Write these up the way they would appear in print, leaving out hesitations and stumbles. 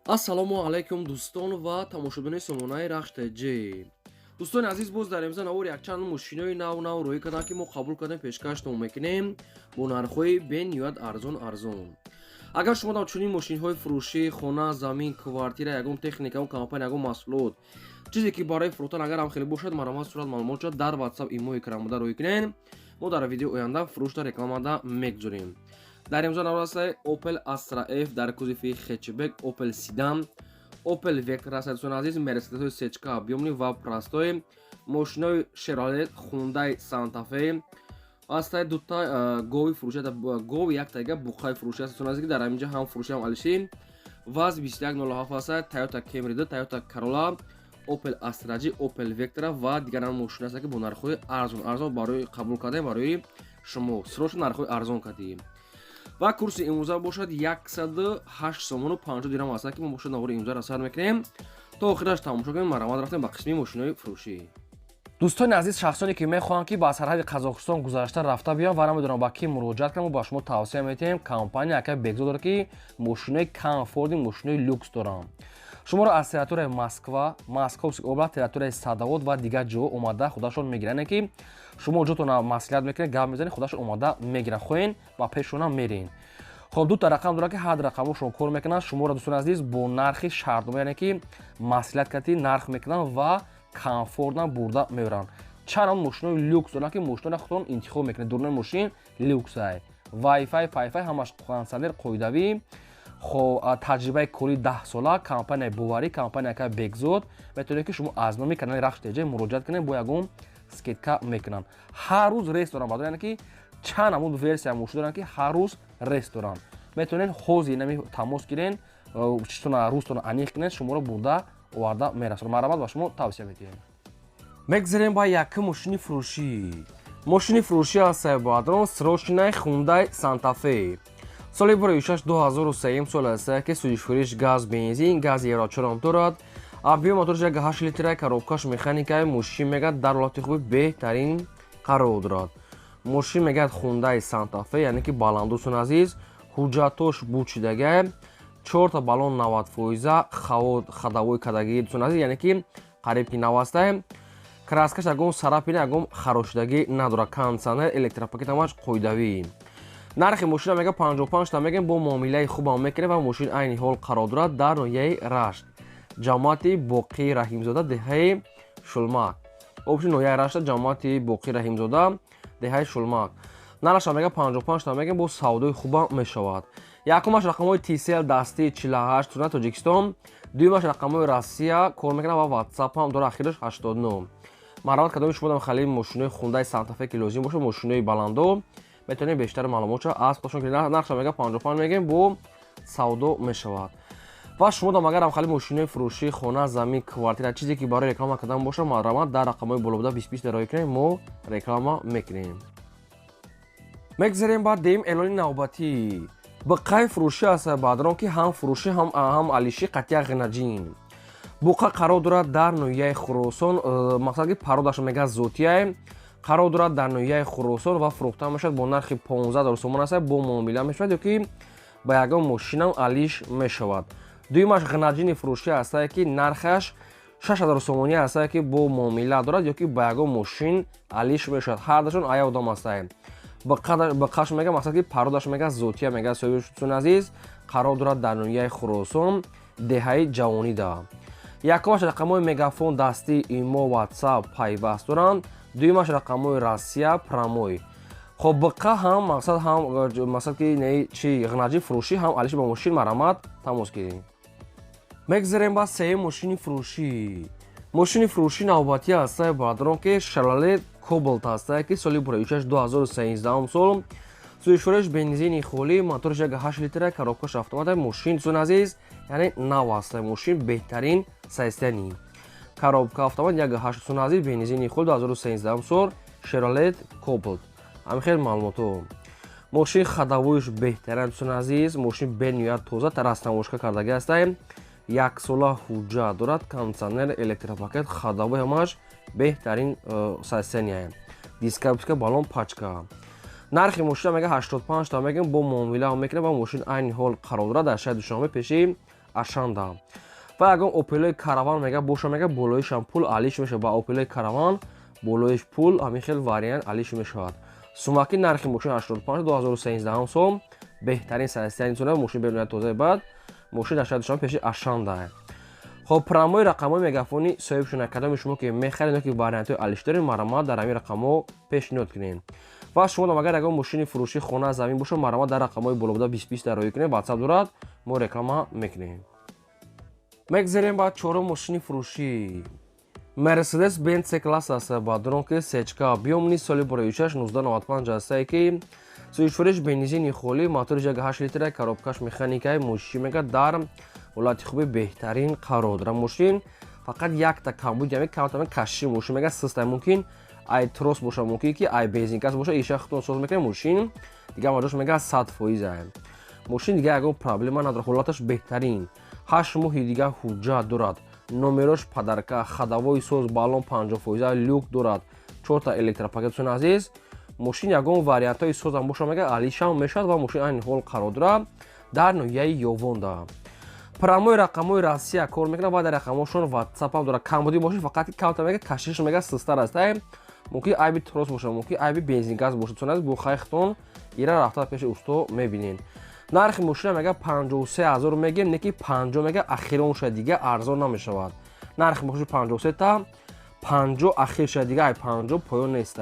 ассалому алайкум дӯстон ва тамошобинони сомонаи рахштаҷӣ. дӯстони азиз, боз дар имрӯза навор якчанд мошинои нав рӯй карданд ки мо қабул кардем пешкаштон мекунем бо нархҳои бениҳоят арзон. агар шумо дар чунин мошинҳои фурӯшӣ хона, замин, квартира, ягон техника, ягон компания, ягон маҳсулот чизе ки барои фурӯхтан агар ҳам хеле бошад, маромад сурат маълумот шуд дар WhatsApp имои крамода рӯй кунед. мо дар видеои оянда фурӯшта рекламада мегузорем. дар имрӯза навор аст Opel Astra F дар кузови хетчбек, Opel Sedan, Opel Vectra аст дӯстон азиз, Mercedes сечка объёмный ва простой, мошинои Chevrolet, Hyundai Santa Fe аст, дута гови фурӯши гови яктага буқаи фурӯши аст дӯстон азиз, ки дар ҳамин ҷо ҳам фурӯши ҳам алиши. ВАЗ 2107 аст, Toyota Camry 2, Toyota Corolla, Opel Astra G, Opel Vectra ва дигар мошина аст ки бо нархҳои арзон барои қабул кардан барои шумо срочно нархҳои арзон кардем. ва курси имрӯза бошад 108 сомону 50 дирҳам аст ки мо бошад навори имрӯза расад мекунем. То охираш тамошо кунем. маромад рафтем ба қисми мошинои фурӯшӣ. дӯстони азиз, шахсоне ки мехоҳанд ки ба сарҳади Қазоқистон гузашта рафта биён ва намедонам ба ки муроҷиат кунам, мо ба шумо тавсия метиҳем. Компания яка бегзо дорад ки мошинои комфорти, мошинои люкс доранд. шуморо аз территорияи Москва, Московский област, территорияи Садовод ва дигар ҷо омада худашон мегиранд ки шумо ҷотон маслиҳат мекунед, гап мезанед, худашон омада мегиранд, хоҳен ба пешона мерин. хоб дута рақам дорад ки ҳад рақамошон кор мекунанд. шуморо дӯстони азиз бо нархи шартнома, яъне ки маслиҳат карди нарх мекунанд ва комфортна бурда меоранд. чанд мошинои люкс доранд ки мошиноро худтон интихоб мекунед. дурнаи мошин люксай, Wi-Fi, Fi-Fi ҳамаш кондитсионер қоидавӣ. хоб таҷрибаи кори 10 сола, компанияи боварӣ, компания яка бегзод. метавонед ки шумо аз номи канали Рахштаҷӣ муроҷиат кунед, бо ягон скидка мекунанд. ҳар рӯз рейс доранд, бадон яъне ки чанд амуд версия мошин доранд ки ҳар рӯз рейс доранд. метавонед ҳозир нами тамос гирен, читона рӯзтона аниқ кунед, шуморо бурда оварда мерасонад. маромад ба шумо тавсия метиҳем. мегзарем ба яка мошини фурӯшӣ. мошини фурӯшӣ аст бадрон срочная Hyundai Santa Fe. соли 2006-2003 сол аст ки сӯзишвориш газ, бензин, гази ярочаром дорад. объём моториш 1.8 литра, коробкаш механикаи мошин мегӯяд дар ҳолати хуби беҳтарин қарор дорад. мошин мегӯяд Hyundai Santa Fe, яъне ки баланд дӯстон азиз, ҳуҷҷатош бучидага, 4 та балон 90% хадавои кадагӣ дӯстон азиз, яъне ки қариб ки нав аст. краскаш ягон сарапи ягон харошидагӣ надорад. кондитсионер, электропакет ҳамаш қоидавӣ. нархи мошина мега 55 та мегем, бо муомилаи хубам мекунем ва мошин айни ҳол қарор дорад дар ноҳияи Рашт. ҷамоати Боқӣ Раҳимзода, деҳаи Шулмак. обши ноҳияи Рашт, ҷамоати Боқӣ Раҳимзода, деҳаи Шулмак. нархаш мега 55 та мегем, бо савдои хубам мешавад. якумаш рақамҳои TCL дастии 48 сунат Тоҷикистон, дуюмаш рақамҳои Россия кор мекунад ва WhatsApp ҳам дорад, ахираш 89. маромад кадоми шумо дам хали мошинои Hyundai Santa Fe ки лозим бошад, мошинои баландо метавонед бештар маълумотро аз худашон гиред. нархша мега 55 мегем, бо савдо мешавад. ва шумо дам агарам хали мошинои фурӯшӣ, хона, замин, квартира чизе ки барои реклама кардан бошад, маромад дар рақамҳои болобуда 20 рой кунем, мо реклама мекунем. мегзарем ба дем эълони навбатӣ. буқаи фурӯшӣ аст бадрон ки ҳам фурӯшӣ ҳам алиши қатъия ғинаҷин. буқа қарор дорад дар ноҳияи Хуросон, мақсад ки пародаша мега зотия қарор дорад дар ноҳияи Хуросон ва фурӯхта мешавад бо нархи 15 000 сомон аст, бо муомила мешавад ё ки ба ягон мошинам алиш мешавад. дуюмаш ғинаҷини фурӯшӣ аст ки нархаш 6 000 сомонӣ аст ки бо муомила дорад ё ки ба ягон мошин алиш мешавад. ҳардашон аёдам аст. буқаш мега мақсад ки пародаш мега зотия мега соҳибшон азиз, қарор дорад дар ноҳияи Хуросон, деҳаи Ҷавонида. якумаш рақамҳои Мегафон дастии имо, WhatsApp пайваст доранд. дуюмаш рақамҳои Россия промой. хоб буқа ҳам мақсад ки чи ғинаҷи фурӯшӣ ҳам алиши ба мошин, маромад тамос гирем. мегзарем ба сеюм мошини фурӯшӣ. мошини фурӯшӣ навбатӣ аст бадрон ки Chevrolet Cobalt аст ки соли 2013 сол, сӯзишвориш бензини холӣ, моториш 1.8 литра, коробкаш автомат. мошин дӯстон азиз, яъне нав аст, мошин беҳтарин состоянӣ. коробка автомат 1.8 дӯстон азиз, бензини холӣ 2013 сол, Chevrolet Cobalt. ҳамин хел маълумото. мошин хадавоиш беҳтарин дӯстон азиз, мошин бениҳоят тоза раснавошка кардагӣ аст. 1 сола ҳуҷҷат дорад, кондитсионер, электропакет, хадавои ҳамаш беҳтарин состояние. диска балон пачка. нархи мошина мега 85 та мегем, бо муомила мекунем ва мошин айни ҳол қарор дорад дар шаҳри Душанбе пеши Ашанда. Ва ягон Opel Caravan мега боша мега болоиш ҳам пул алиш мешавад. Ба Opel Caravan болоиш пул ҳамин хел вариант алиш мешавад. Сумаки нархи мошин 85 2013 сол беҳтарин сайзтарин зона мошин берояд тозаи баъд мошин дар шаҳри Душанбе пеши Ашанда. خب پراموی رقم‌های مگافونی صاحب شدن کدام شما که می‌خرید که وارنتی آلیش دارین مرامات در همین رقم‌ها پیشنهاد کنین و شما اگر اگه ماشین فروشی خانه زمین باشه مرامات در رقم‌های بالا بوده 20 در روی کنین واتساپ دارد ما رکلام می‌کنیم میگذاریم بعد چهارم ماشین فروشی مرسدس بنز سی کلاس است با درونک سچکا بیومنی سالی برای 1995 است که سویچ بنزین خالی موتور 8 لیتر کاروبکاش مکانیکای ماشین میگه در ولایت خوبی بهترین قرار داره ماشین فقط یک تا کمبود یعنی کمتر کشی ماشین میگه سیستم ممکن ای تروس باشه ممکن که ای بنزین کاس باشه ایش خودتون ساز میکنه ماشین دیگه ماجراش میگه 100% ماشین دیگه اگه پرابلم نداره حالتش بهترین 8 ماه دیگه حجت دارد نمرش پدرکا خداوای ساز بالون 50% لوک دارد 4 تا الکتروپاکت عزیز ماشین یگان واریانت های ساز هم باشه میگه علیشان میشد و ماشین این حال قرار داره در نوعی یوون داره پراموی رقم‌های راستی کار میکنه و در رقم‌هاشون واتساپ هم داره کمبودی ماشین فقط کاوت میگه کشش میگه سستر است ممکن ای بی تروس باشه ممکن ای بی بنزین گاز باشه چون از بو خیختون ایرا رفته پیش اوستو میبینین نرخ ماشین میگه 53000 میگه نکی 50 میگه اخیرون شد دیگه ارزان نمیشود نرخ ماشین 53 تا 50 اخیر شد دیگه 50 پایان نیست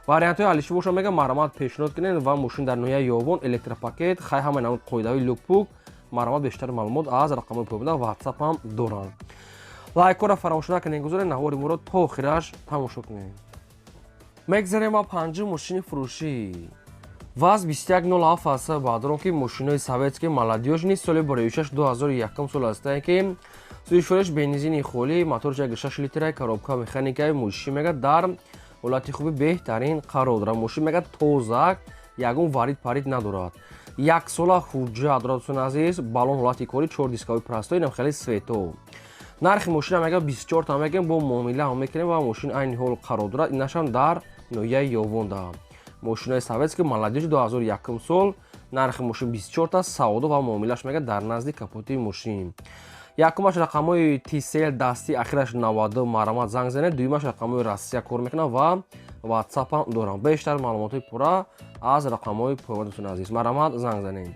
وارینت های حالیش باشه میگه مرامات پیشنهاد کنین و ماشین در نوعی یوون الکتروپاکت خای همین اون قاعده لوک پوک مرامات بیشتر معلومات از رقم پوبنده واتساپ هم دارن لایک را فراموش نکنین گذارین نهاری مورد تا آخرش تماشا کنین میگذاریم با پنجم ماشین فروشی واز 2107 است با درونکی ماشینای سوئدسکی مالادیوش نیست سال بریوشش 2001 سال است که سویچ بنزینی خالی موتور 6 لیتر کاروبکا مکانیکای ماشین میگه در ولایت خوبی بهترین قرار داره ماشین میگه توزک یگون وارد پارید ندارد یک سال حجت دارد عزیز بالون حالتی کاری 4 دیسکای پرستوی نم خیلی سویتو نرخ ماشین میگه 24 تا میگه با معامله هم میکنیم و ماشین این حال قرار دارد اینش هم در نوعی یوون دارد ماشینای سوئدسکی مالادیوش 2001 سال نرخ ماشین 24 تا سعودو و معاملهش میگه در نزدیک کاپوتی ماشین یکمش رقمای تیسل دستی اخیرش 90 مرامات زنگ زنه دویمش رقمای راستی کار میکنه و واتساپ هم دارم بیشتر معلومات پورا از رقمای پویندتون عزیز مرامات زنگ زنین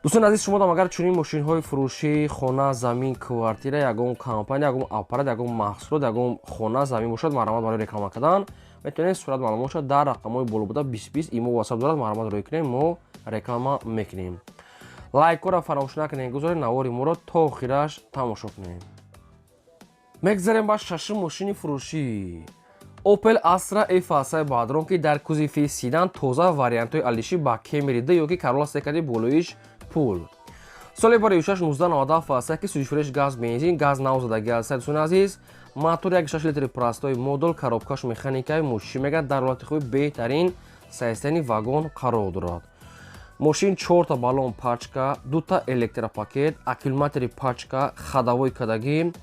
دوستان عزیز شما هم اگر چنین ماشین های فروشی خانه زمین کوارتیره یگون کمپانی یگون آپارات یگون محصولات یگون خانه زمین باشد مرامات برای رکلام کردن میتونید صورت معلومات در رقمای بالا بوده 2020 ایمو واتساپ دارد مرامات روی کنیم ما رکلام میکنیم لایک را فراموش نکنین گذارین نواری ما را تا آخرش تماشا کنین میگذاریم با ششم ماشین فروشی اوپل استرا اف اس با درونکی در کوزیفی سیدان تازه واریانت های الیشی با کمیری ده یوکی کارولا سکدی بولویش پول سال بریوشش 1997 است که سویچ گاز بنزین گاز نوزدگی است دوستان عزیز موتور 6 لیتر پراستوی مدل کاروبکاش مکانیکای ماشین میگه در حالت خوب بهترین سیستمی واگن قرار دارد ماشین 4 تا بالون پاچکا 2 تا الکتروپاکت аккумулятори пачка ходовой кадаги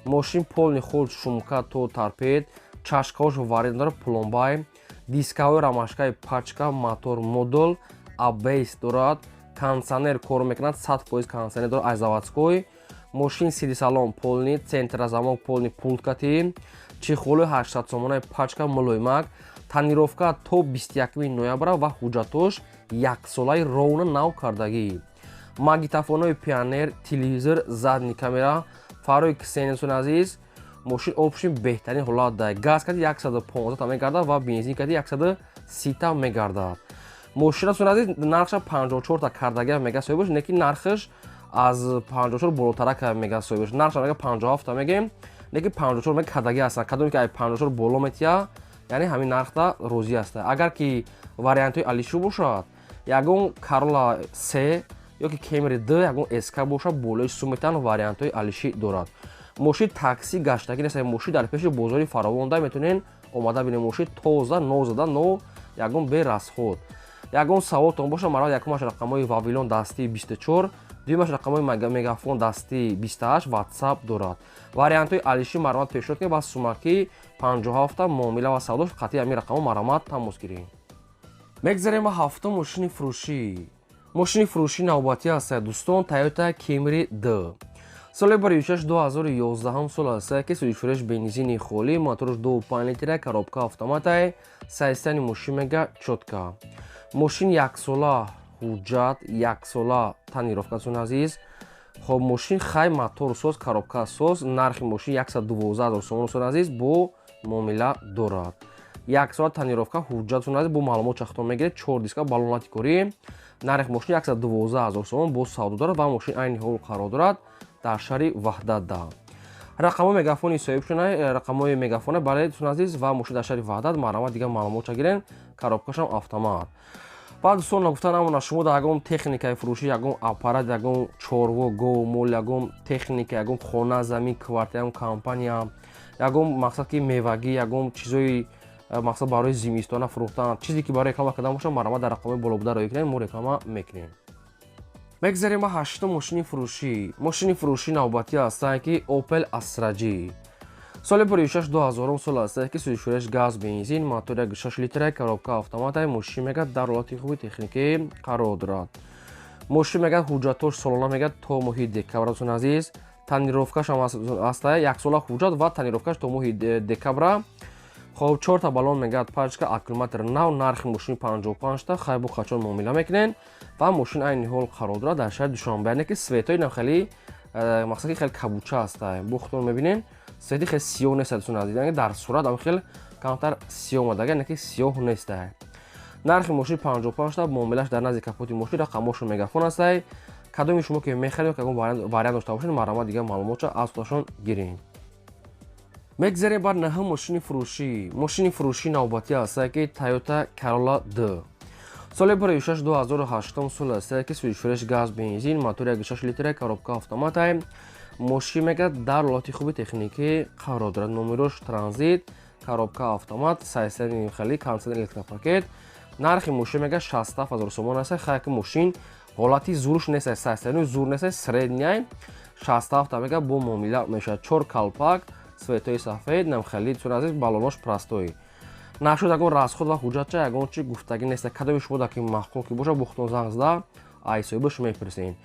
ماشین полный ход шумка то торпед чашкаош варид дорад пломбай дисковой рамашкаи пачка мотор модул абейс дорад кондиционер кор мекунад 100% кондиционер дорад аз заводской мошин сиди салон полный центрозамок полный пулткати чихоли 800 сомонаи пачка мулоимак танировка то 21 ноябр ва ҳуҷҷатош яксолаи ровна нав кардагӣ магнитофонои пионер телевизор задни камера фарои ксенсон азиз мошин опшин беҳтарин ҳолат дорад газ кади 115 та мегардад ва бензин кади 130 та мегардад мошинасон азиз нархша 54 та кардагӣ мега соҳиб бош неки нархаш аз 54 болотара мега соҳиб бош нархша мега 57 та мегем неки 54 мега кардагӣ ҳастанд кадоме ки ай 54 боло метия яъне ҳамин нархта розӣ ҳаста агар ки вариантҳои алишу бошад ягон Corolla C ёки Camry D ягон SK бошад болои сумитан вариантҳои алиши дорад мошин такси гаштагӣ нест мошин дар пеши бозори фаровонда метавонен омада бинем мошин тоза нозада нов ягон берасход ягон саволтон боша марад якумаш рақамҳои Вавилон дастии 24 дуюмаш рақамҳои мегафон дастии 28 WhatsApp дорад вариантҳои алиши маромат пешниҳод кунед ба сумаки 57 та муомила ва савдош қатъи ҳамин рақамҳо маромат тамос гиред мегзарем ба ҳафтум мошини фурӯшӣ мошини фурӯшии навбатӣ ҳастае дӯстон, Toyota Camry D. соли бори 2011 сол ҳастае ки судишфурӯш бензини холӣ, мотораш 2.5 литра, коробка автоматае, сайстани мошин мега чотка. мошин яксола ҳуҷҷат, яксола танировка дӯстон азиз. хоб мошин хай моторсоз, коробкасоз, нархи мошин 112 000 сомон дӯстон азиз бо муомила дорад. яксола танировка ҳуҷҷат дӯстон азиз бо маълумот чахтон мегиред, 4 диска балонати корӣ. нархи мошин 112 000 сомон бо савдо дорад ва мошин айни ҳол қарор дорад дар шаҳри Ваҳдат. рақамҳои мегафони соҳибшона, рақамҳои мегафона бале дӯстон азиз ва мошин дар шаҳри Ваҳдат маърамат дига маълумотша гирен, коробкашам автомат. баъд дӯстон гуфтан амона шумо дар ягон техникаи фурӯшӣ, ягон аппарат, ягон чорво, гов, мол, ягон техника, ягон хона, замин, квартира, ягон компания, ягон мақсад ки мевагӣ, ягон чизои мақсад барои зимистона фурӯхтан, чизе ки барои реклама кардан бошад, маърамат дар рақамҳои болобуда роя кунед, мо реклама мекунем. мегзарем ба ҳаштум мошини фурӯшӣ. мошини фурӯшии навбатӣ ҳастае ки Opel Astra G. соли бори 2000 сол ҳастае ки судишфурӯш газ, бензин, мотори 6 литра, коробка автоматае, мошин мегӯяд дар ҳолати хуби техникӣ қарор дорад. мошин мегӯяд ҳуҷҷатош солона мегӯяд то моҳи декабр дӯстон азиз. танировкашам ҳастае, яксола ҳуҷҷат ва танировкаш то моҳи декабра. хоб 4 та балон мегӯяд пачка, аккумулятор нав, нархи мошини 55 та, хай бо қачон муомила мекунен ва мошин айни ҳол қарор дорад дар шаҳри Душанбе. яъне ки светои нам хеле мақсад ки хеле кабуча ҳастае. бо худтон мебинен свети хеле сиёҳ нест дӯстон азиз, яъне дар сурат ам хеле камтар сиёҳ омадага, яъне ки сиёҳ нестае. нархи мошини 55 та, муомилаш дар назди капоти мошин, рақамошо мегафон ҳастае. кадоми шумо ки мехаред ягон вариант дошта бошед, маърамат дига маълумотша аз худашон гиред. мегзарем бар наҳум мошини фурӯшӣ. мошини фурӯшии навбатӣ ҳастае ки Toyota Corolla D. соли бори 2008 сол ҳастае ки судишфурӯш газ, бензин, мотори 6 литра, коробка автоматае, мошин мегӯяд дар ҳолати хуби техникӣ қарор дорад. номерош транзит, коробка автомат, сайстани хеле камсади электропакет. нархи мошин мегӯяд 67 000 сомон ҳастае. хай ки мошин ҳолати зурш нестае, сайстани зур нестае, средняй 67 мегӯяд бо муомила мешавад. 4 калпак, светои сафед, намхелӣ дӯстон азиз, балонош простои. нашуд ягон расход ва ҳуҷҷатча ягон чи гуфтагӣ неста. кадоми шумо дар ки маҳкум ки боша бо худтон занг зада айсоибаш мепирсен.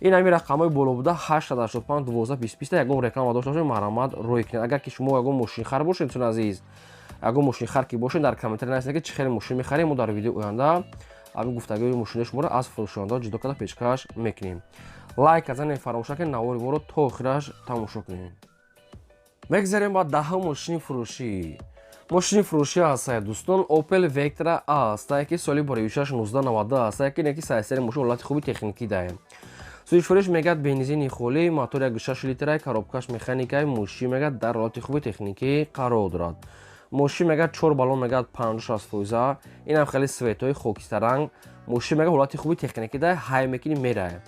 ин ҳамин рақамҳои болобуда 885 12 20 ягон реклама дошта бошед, маърамат рой кунед. агар ки шумо ягон мошинхар бошед дӯстон азиз, ягон мошинхар ки бошед, дар комментария нависед ки чӣ хеле мошин мехарем, мо дар видеои оянда ҳамин гуфтагӯи мошинои шуморо аз фурӯшондаҳо ҷудо карда пешкаш мекунем. лайк казанем фаромӯш накунед, навори моро то охираш тамошо кунед. мегзарем ба даҳум мошини фурӯшӣ. мошини фурӯшӣ ҳастае дӯстон, Opel Vectra A ҳастае ки соли бори 1990 ҳастае ки неки сайстари мошин ҳолати хуби техникӣ дае. судишфурӯш мегӯяд бензини холӣ, мотори 6 литра, коробкаш механикае, мошин мегӯяд дар ҳолати хуби техникӣ қарор дорад. мошин мегӯяд 4 балон мегӯяд 50-60%. инам хеле светои хокистаранг. мошин мегӯяд ҳолати хуби техникӣ дае, ҳай мекунӣ мерае.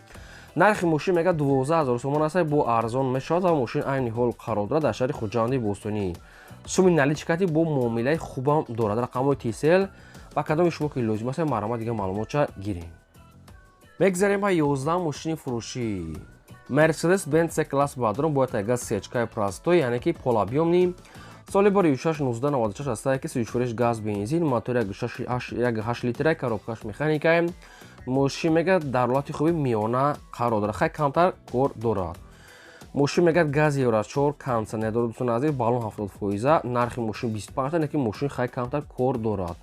нархи мошин мегӯяд 12 000 сомон ҳастае, бо арзон мешавад ва мошин айни ҳол қарор дорад дар шаҳри хуҷанди бостонӣ. суми наличкати бо муомилаи хубам дорад. рақамҳои тисел ва кадоми шумо ки лозим ҳастед, маърамат дига маълумотша гиред. мегзарем ба 11 мошини фурӯшӣ. Mercedes-Benz C-класс бадрон бо тайга сечкаи простой, яъне ки полобъёмни. соли бори 1996 ҳастае ки судишфурӯш газ, бензин, мотори 8 литра, коробкаш механикае, мошин мегӯяд дар ҳолати хуби миёна қарор дорад. хай камтар кор дорад. мошин мегӯяд гази Евро-4, камсанер дорад дӯстон азиз, балон 70%. нархи мошин 25 та, неки мошин хай камтар кор дорад.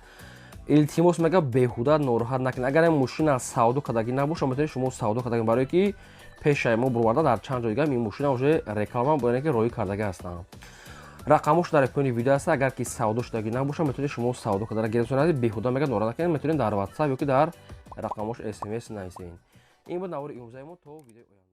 илтимос мегӯяд беҳуда нороҳат накунед. агар ин мошина савдо кардагӣ набошад, метавонед шумо савдо кардагӣ, барое ки пешаи мо бурбарда дар чанд ҷо дига ин мошина уже реклама яъне ки роӣ кардагӣ ҳастанд. рақамош дар поёни видео ҳаст. агар ки савдо шудагӣ набошад, метавонед шумо савдо карда гиред. дӯстон азиз, беҳуда мегӯяд нороҳат накунед, метавонед дар WhatsApp ё ки дар рақамош SMS нависед. ин буд навори имрӯзаи мо. то видеои оянда.